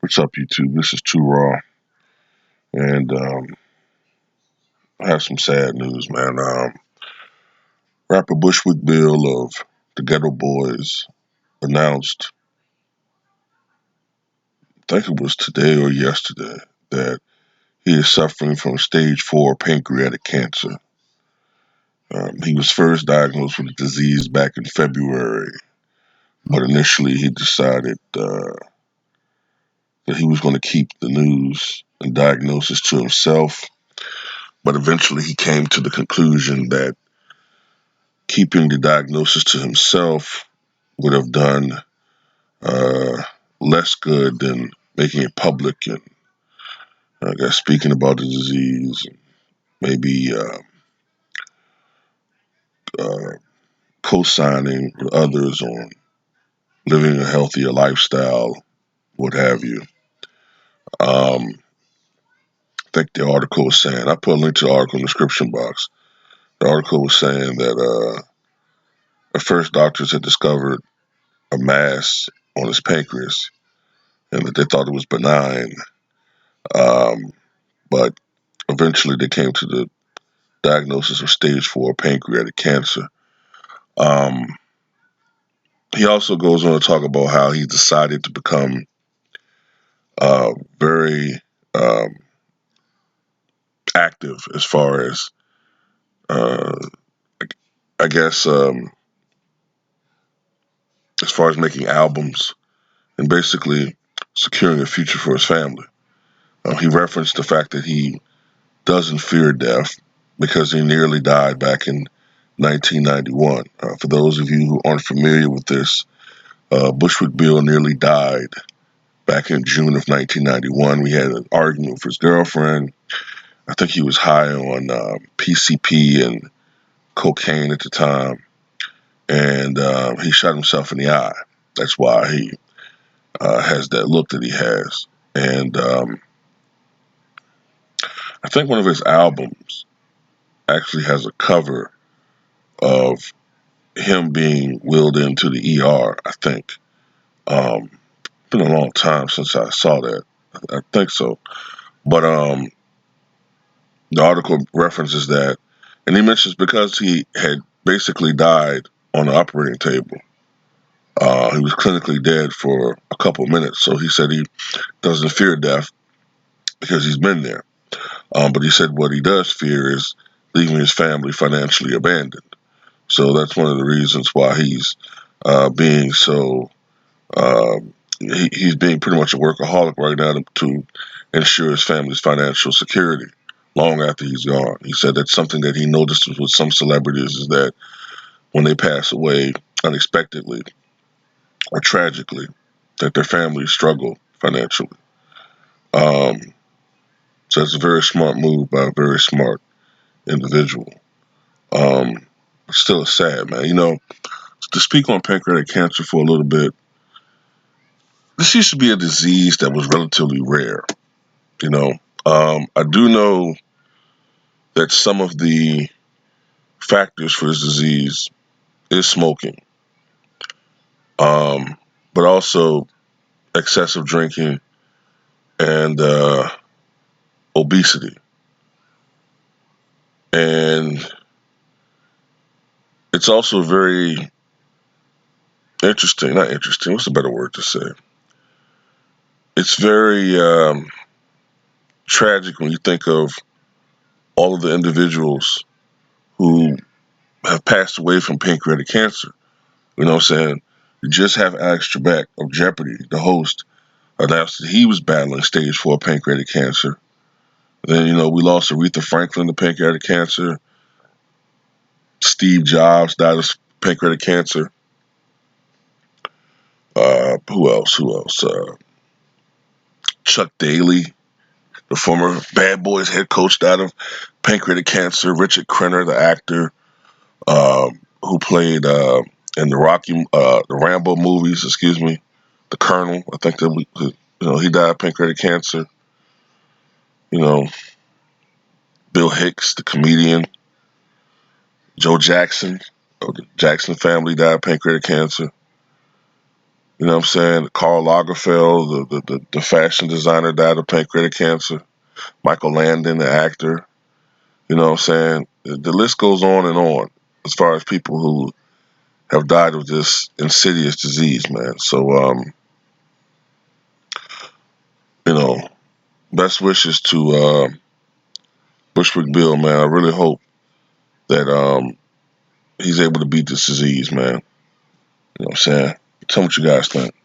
What's up, YouTube? This is Too Raw, and I have some sad news, man. Rapper Bushwick Bill of the Ghetto Boys announced, I think it was today or yesterday, that he is suffering from stage 4 pancreatic cancer. He was first diagnosed with the disease back in February, but initially he decided that he was going to keep the news and diagnosis to himself, but eventually he came to the conclusion that keeping the diagnosis to himself would have done uh, less good than making it public and I guess speaking about the disease, and maybe uh, co-signing with others on living a healthier lifestyle, what have you. I think the article was saying, I put a link to the article in the description box. The article was saying that at first doctors had discovered a mass on his pancreas and that they thought it was benign. Um, but eventually they came to the diagnosis of stage 4 pancreatic cancer. Um, he also goes on to talk about how he decided to become very um, active as far as, uh, I guess, as far as making albums and basically securing a future for his family. He referenced the fact that he doesn't fear death because he nearly died back in 1991. For those of you who aren't familiar with this, Bushwick Bill nearly died back in June of 1991. We had an argument with his girlfriend. I think he was high on PCP and cocaine at the time, and he shot himself in the eye. That's why he has that look that he has. And I think one of his albums actually has a cover of him being wheeled into the ER, I think. It's been a long time since I saw that. I think so. But the article references that, and he mentions because he had basically died on the operating table. He was clinically dead for a couple of minutes, so he said he doesn't fear death because he's been there. But he said what he does fear is leaving his family financially abandoned. So that's one of the reasons why he's being so. He's being pretty much a workaholic right now to ensure his family's financial security long after he's gone. He said that's something that he noticed with some celebrities is that when they pass away unexpectedly or tragically, that their families struggle financially. Um, so it's a very smart move by a very smart individual. Um, Still sad, man. You know, to speak on pancreatic cancer for a little bit, this used to be a disease that was relatively rare. You know, I do know that some of the factors for this disease is smoking, um, but also excessive drinking and obesity. And it's also very interesting, not interesting, what's a better word to say? It's very tragic when you think of all of the individuals who have passed away from pancreatic cancer. You know what I'm saying? You just have Alex Trebek of Jeopardy, the host, announced that he was battling stage 4 pancreatic cancer. Then, you know, we lost Aretha Franklin to pancreatic cancer. Steve Jobs died of pancreatic cancer. Who else? Who else? Chuck Daly, the former Bad Boys head coach, died of pancreatic cancer. Richard Crenner, the actor who played in the Rambo movies, excuse me, the Colonel. I think that he died of pancreatic cancer. You know, Bill Hicks, the comedian. Joe Jackson, of the Jackson family, died of pancreatic cancer. You know what I'm saying? Karl Lagerfeld, the fashion designer, died of pancreatic cancer. Michael Landon, the actor. You know what I'm saying? The list goes on and on as far as people who have died of this insidious disease, man. So, you know, best wishes to Bushwick Bill, man. I really hope that he's able to beat this disease, man. You know what I'm saying? Tell me what you guys think.